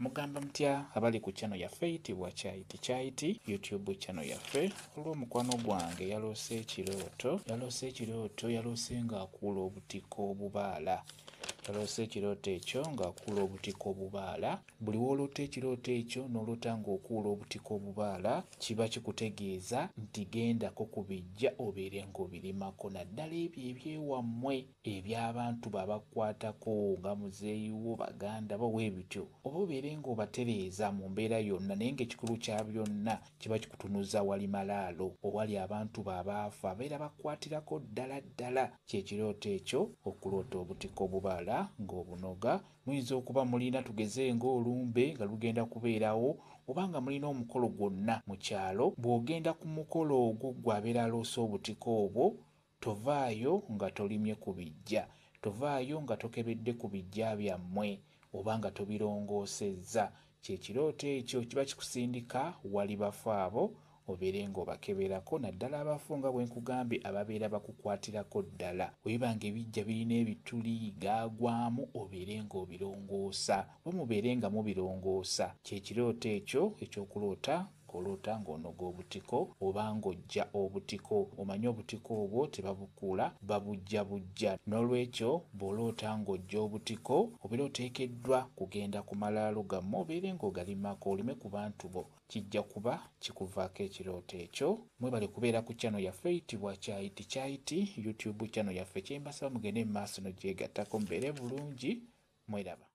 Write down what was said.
Mugamba mutya abali ku channel yaffe eyitibwa Kyayiti YouTube channel yaffe. Olw'omukwano gwange yaloose ekirooto yaloose ng'akuula obutiko obubaala. Yaloose ekirooto ekyo ng'akuula obutiko obubaala. Buli w'oloota ekirooto ekyo n'oloota ng'okuula obutiko obubaala kiba kikutegeeza nti gendako kubijja obeere ng'obirimako, naddala ebyo ebyewammwe eby'abantu babakwatako nga muzeeyiwo baganda bo weebityo, oba obeere ng'obatereeza mu mbeera yonna, naye ng'ekikulu kya byonna kiba kikutunuza wali malaalo owali abantu babaafa abeera bakwatirako ddala kyekirooto ekyo okuloota obutiko obubaala ng'obunoga. Muyinza okuba mulina tugeze ng'olumbe nga lugenda kubeerawo, oba nga mulina omukolo gwonna mu kyalo. Bw'ogenda ku mukolo ogwo gw'abeera aloose obutiko obwo, tovaayo nga tolimye ku bijja, tovaayo nga tokebedde ku bijja byammwe oba nga tobirongoosezza. Kyekirooto ekyo kiba kikusindika wali bafu abo obeere ng'obakeberako, naddala abafu nga bwe nkugambye ababeera bakukwatirako ddala. Webiba ng'ebijja birina ebituli gaagwamu obeere ng'obirongoosa, oba mubeere nga mubirongoosa. Kyekirooto ekyo eky'okuloota ng'oloota ng'onoga obutiko oba ng'ojja obutiko. Omanyi obutiko obwo tebabukuula, babujja. N'olwekyo bw'oloota ng'ojja obutiko obeera oteekeddwa kugenda ku malaalo gammwe obeere ng'ogalimako olime ku bantu bo. Kijja kuba kikuvaako ekirooto ekyo. Mwebale kubeera ku channel yaffe eyitibwa Kyayiti YouTube channel yaffe. Kyembasaba mugende mu maaso n'ogyegattako mubeere bulungi. Mweraba.